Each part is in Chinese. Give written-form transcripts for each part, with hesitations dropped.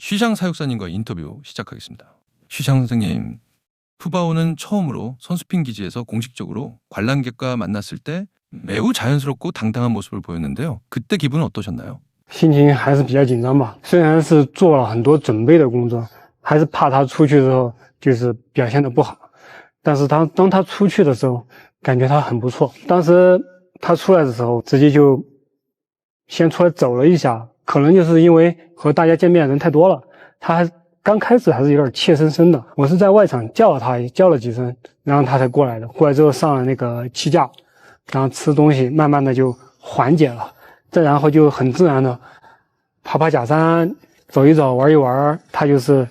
쉬샹 사육사님과 인터뷰 시작하겠습니다. 쉬샹 선생님, 푸바오는 처음으로 선수핑 기지에서 공식적으로 관람객과 만났을 때 매우 자연스럽고 당당한 모습을 보였는데요. 그때 기분은 어떠셨나요? 心情还是比较紧张吧，虽然是做了很多准备的工作，还是怕他出去之后就是表现得不好。但是当他出去的时候，感觉他很不错。当时他出来的时候，直接就先出来走了一下，可能就是因为和大家见面人太多了，他还刚开始还是有点怯生生的。我是在外场叫了他，叫了几声，然后他才过来的。过来之后上了那个气架，然后吃东西，慢慢的就缓解了。再然后就很自然的爬爬假山，走一走，玩一玩，他就是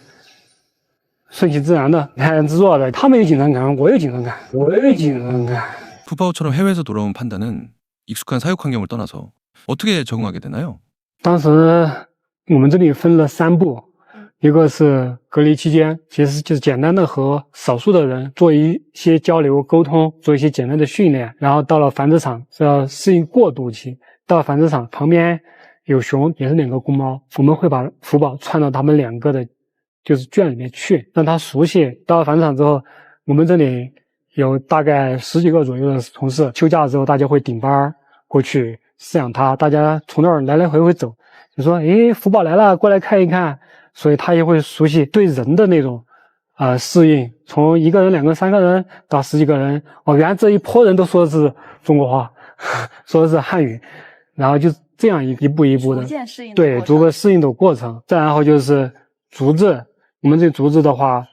顺其自然的、泰然自若的。他们有紧张感，我有紧张感，我有紧张感。 푸바오처럼 해외에서 돌아온 판다는 익숙한 사육 환경을 떠나서 어떻게 적응하게 되나요? 当时我们这里分了3步，一个是隔离期间，其实就是简单的和少数的人做一些交流沟通，做一些简单的训练，然后到了繁殖场是要适应过渡期。到了繁殖场旁边有熊，也是2个公猫，我们会把福宝串到他们2个的就是圈里面去，让他熟悉。到了繁殖场之后，我们这里有大概10几个左右的同事，休假之后大家会顶班过去饲养它，大家从那儿来来回回走，就说诶，福宝来了，过来看一看，所以他也会熟悉对人的那种适应，从1个人、2个、3个人到10几个人，原来这一波人都说的是中国话，说的是汉语，然后就这样一步一步的，对，逐个适应的过程。再然后就是竹子，我们这竹子的话，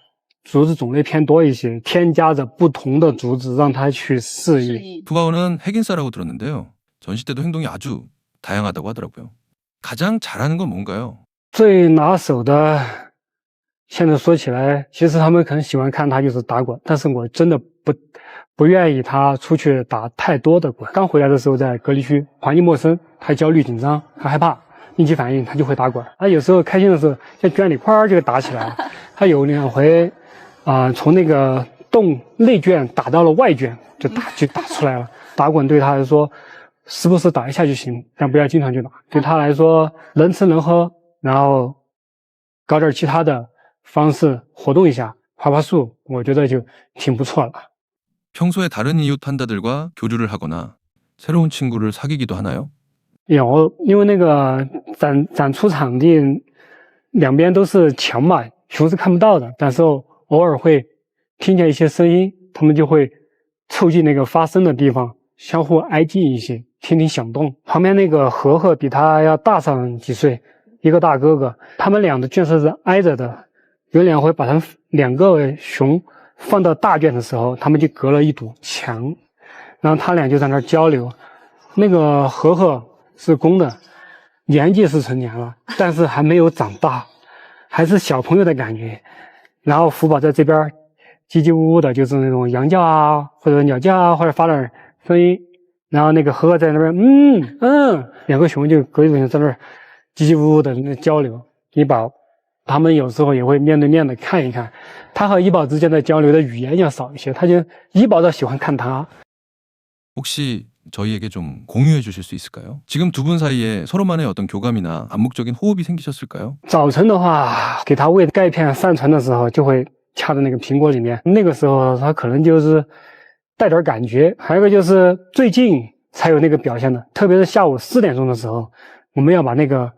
竹子种类偏多一些，添加着不同的竹子让它去适应。 푸바오는 핵인싸라고 들었는데요. 전시 때도 행동이 아주 다양하다고 하더라고요. 가장 잘하는 건 뭔가요? 最拿手的，现在说起来，其实他们可能喜欢看他就是打滚，但是我真的不愿意他出去打太多的滚。刚回来的时候在隔离区，环境陌生，他焦虑紧张，他害怕，应激反应，他就会打滚。他有时候开心的时候，在圈里哐就打起来了。他有2回，从那个洞内圈打到了外圈，就打出来了。打滚对他来说，时不时打一下就行，但不要经常去打。对他来说，能吃能喝，然后搞点其他的方式活动一下，爬爬树，我觉得就挺不错了。 평소에 다른 이웃 판다들과 교류를 하거나 새로운 친구를 사귀기도 하나요? 有，因为那个展出场地2边都是墙嘛，熊是看不到的，但是偶尔会听见一些声音，他们就会凑近那个发声的地方，相互挨近一些，听听响动。旁边那个和和比他要大上几岁，一个大哥哥，他们俩的圈舍是挨着的，有2回把他们2个熊放到大圈的时候，他们就隔了一堵墙，然后他俩就在那儿交流。那个和和是公的，年纪是成年了，但是还没有长大，还是小朋友的感觉。然后福宝在这边叽叽呜呜的，就是那种羊叫啊，或者鸟叫啊，或者发点声音。然后那个和和在那边2个熊就隔一堵墙在那儿叽叽呜呜的交流。怡宝他们有时候也会面对面的看一看，他和怡宝之间的交流的语言要少一些，他就怡宝倒喜欢看他。 혹시 저희에게 좀 공유해 주실 수 있을까요? 지금 2분 사이에 서로만의 어떤 교감이나 암묵적인 호흡이 생기셨을까요? 早晨的话，给他喂钙片上传的时候，就会掐在那个苹果里面。那个时候他可能就是带点感觉。还有一个就是最近才有那个表现的，特别是下午4点钟的时候，我们要把那个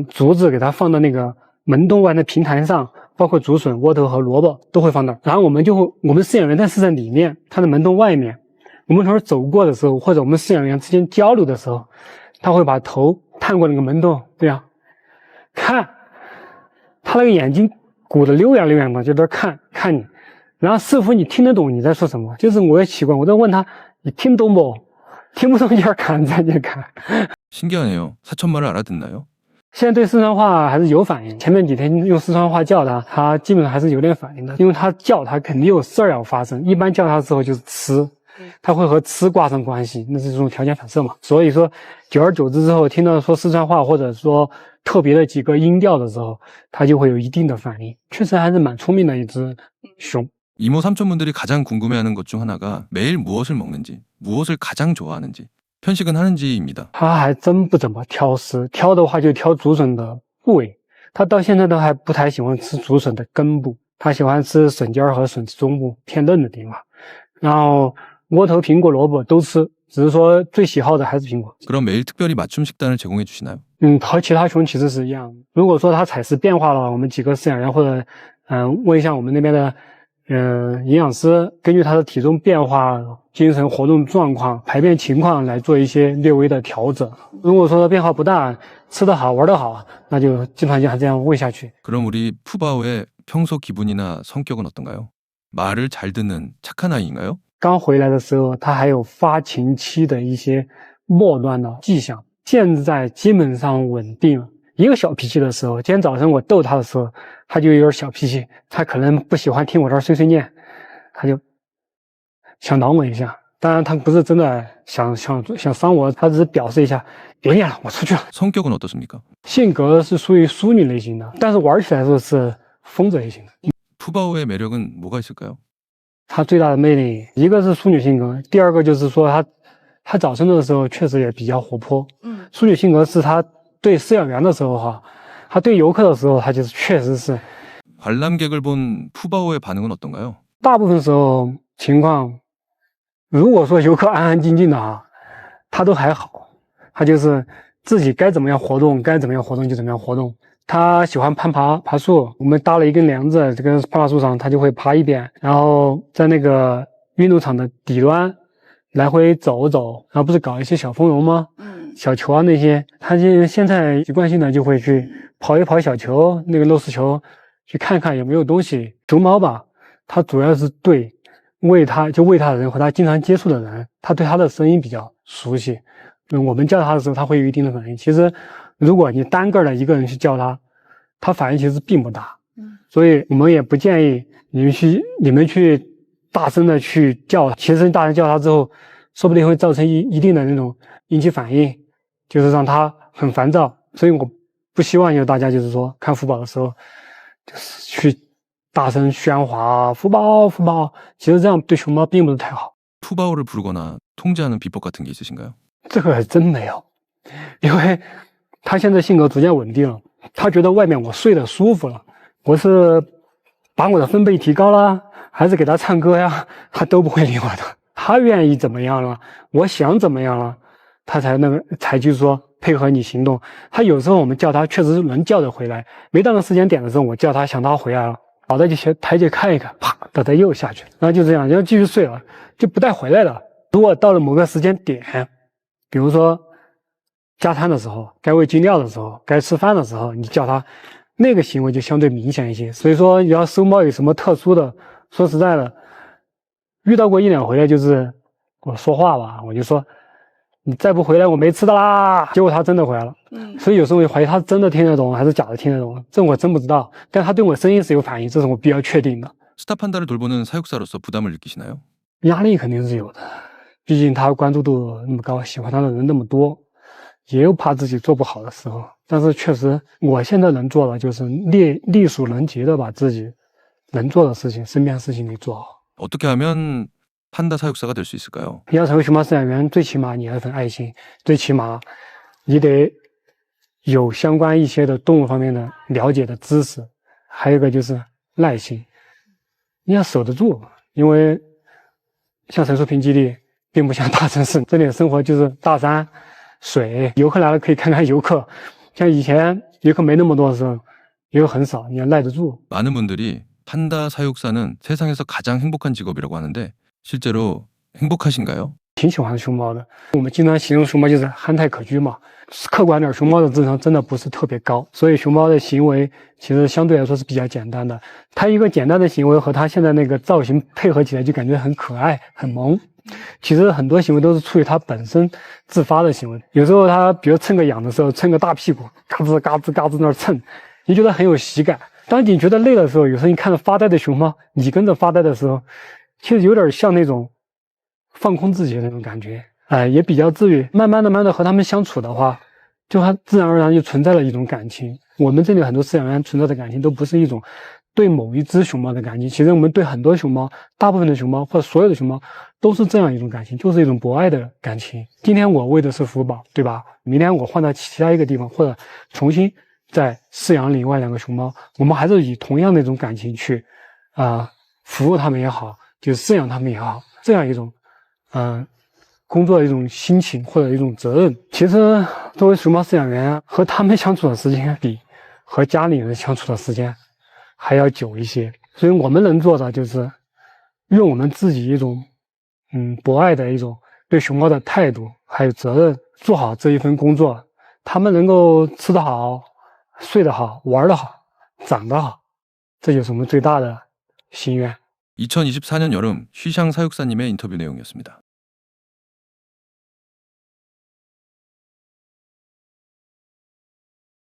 竹子给它放到那个门洞外的平台上，包括竹笋、窝头和萝卜都会放那儿。然后我们饲养员在是在里面，他的门洞外面。 我们从这儿走过的时候，或者我们饲养员之间交流的时候，他会把头探过那个门洞，这样看，他那个眼睛鼓得溜圆溜圆的，就在看你，然后似乎你听得懂你在说什么。就是我也奇怪，我在问他，你听懂不？听不懂就要看，再就看。 신기하네요. 사천말을 알아듣나요? 现在对四川话还是有反应。前面几天用四川话叫他，他基本上还是有点反应的，因为他叫他肯定有事儿要发生。一般叫他之后就是吃。 它会和吃挂上关系，那是这种条件反射嘛。所以说，久而久之之后，听到说四川话或者说特别的几个音调的时候，它就会有一定的反应。确实还是蛮聪明的一只熊。 이모 삼촌분들이 가장 궁금해하는 것 중 하나가 매일 무엇을 먹는지, 무엇을 가장 좋아하는지, 편식은 하는지입니다. 它还真不怎么挑食，挑的话就挑竹笋的部位，它到现在都还不太喜欢吃竹笋的根部，它喜欢吃笋尖和笋中部偏嫩的地方。然后窝头、苹果、萝卜都吃，只是说最喜好的还是苹果。 그럼 매일 특별히 맞춤 식단을 제공해 주시나요? 和其他熊其实是一样的。如果说它采食变化了，我们几个饲养员或者问一下我们那边的营养师，根据它的体重变化、精神活动状况、排便情况来做一些略微的调整。如果说变化不大，吃得好、玩得好，那就基本上这样喂下去。 그럼 우리 푸바오의 평소 기분이나 성격은 어떤가요? 말을 잘 듣는 착한 아이인가요? 刚回来的时候，它还有发情期的一些末端的迹象，现在基本上稳定了。一个小脾气的时候，今天早上我逗它的时候，它就有点小脾气，它可能不喜欢听我这儿碎碎念，它就想挠我一下。当然，它不是真的想伤我，它只是表示一下，别念了，我出去了。 성격은 어떻습니까? 性格是属于淑女类型的，但是玩起来的时候是疯子类型的。 푸바오의 매력은 뭐가 있을까요? 它最大的魅力，一个是淑女性格，第二个就是说它早生的时候确实也比较活泼。淑女性格是它对饲养员的时候哈，它对游客的时候，它就是确实是。 관람객을 본 푸바오의 반응은 어떤가요? 大部分时候情况，如果说游客安安静静的啊，它都还好，它就是自己该怎么样活动，该怎么样活动就怎么样活动。 他喜欢爬树，我们搭了一根梁子，这个爬到树上，他就会爬一遍，然后在那个运动场的底端来回走走，然后不是搞一些小丰容吗？小球啊那些，他现在习惯性的就会去跑一跑小球，那个漏丝球，去看看有没有东西。熊猫吧，它主要是对喂它的人和它经常接触的人，它对它的声音比较熟悉。我们叫它的时候，它会有一定的反应。其实。 如果你单个的一个人去叫它反应其实并不大，所以我们也不建议你们去大声的去叫它。其实大声叫它之后，说不定会造成一定的那种引起反应，就是让它很烦躁。所以我不希望有大家就是说看福宝的时候，就是去大声喧哗福宝福宝，其实这样对熊猫并不是太好。 푸바오를 부르거나 통제하는 비법 같은 게 있으신가요? 这个还真没有，因为。 他现在性格逐渐稳定了，他觉得外面我睡得舒服了，我是把我的分贝提高了，还是给他唱歌呀，他都不会理我的。他愿意怎么样了，我想怎么样了，他才就是说配合你行动。他有时候我们叫他确实能叫得回来，没到那时间点的时候，我叫他想他回来了，脑袋就先台阶看一看，啪，他又下去了，然后就这样，然后继续睡了，就不带回来了。如果到了某个时间点，比如说。 加餐的时候，该喂鸡料的时候，该吃饭的时候，你叫它，那个行为就相对明显一些。所以说，你要收猫有什么特殊的，说实在的，遇到过一两回来，就是我说话吧，我就说你再不回来，我没吃的啦。结果它真的回来了。所以有时候我就怀疑它真的听得懂还是假的听得懂，这我真不知道。但它对我声音是有反应，这是我比较确定的。 스타 판다를 돌보는 사육사로서 부담을 느끼시나요? 压力肯定是有的，毕竟它关注度那么高，喜欢它的人那么多。 也有怕自己做不好的时候，但是确实，我现在能做的就是力所能及的把自己能做的事情、身边事情给做好。 어떻게 하면 판다 사육사가 될 수 있을까요? 要成为熊猫饲养员，最起码你要有份爱心，最起码你得有相关一些的动物方面的了解的知识，还有一个就是耐心，你要守得住，因为像陈树坪基地，并不像大城市，这里的生活就是大山。 水，游客来了可以看看游客，像以前游客没那么多的时候，游客很少，你要耐得住。 많은 분들이 판다 사육사는 세상에서 가장 행복한 직업이라고 하는데 실제로 행복하신가요? 挺喜欢熊猫的，我们经常形容熊猫就是憨态可掬嘛。客观点，熊猫的智商真的不是特别高，所以熊猫的行为其实相对来说是比较简单的。它一个简单的行为和它现在那个造型配合起来，就感觉很可爱、很萌。 其实很多行为都是出于它本身自发的行为。有时候它比如蹭个痒的时候，蹭个大屁股，嘎吱嘎吱嘎吱那儿蹭，你觉得很有喜感。当你觉得累的时候，有时候你看着发呆的熊猫，你跟着发呆的时候，其实有点像那种放空自己的那种感觉，也比较治愈。慢慢的和它们相处的话，就它自然而然就存在了一种感情。我们这里很多饲养员存在的感情都不是一种。 对某一只熊猫的感情，其实我们对很多熊猫、大部分的熊猫或者所有的熊猫，都是这样一种感情，就是一种博爱的感情。今天我喂的是福宝，对吧？明天我换到其他一个地方，或者重新在饲养另外2个熊猫，我们还是以同样的一种感情去服务它们也好，就是饲养它们也好，这样一种工作的一种心情或者一种责任。其实作为熊猫饲养员，和它们相处的时间比和家里人相处的时间还要久一些，所以我们能做的就是用我们自己一种博爱的一种对熊猫的态度还有责任，做好这一份工作，它们能够吃得好、睡得好、玩得好、长得好，这就是我们最大的心愿。 2024년 여름 쉬샹 사육사님의 인터뷰 내용이었습니다.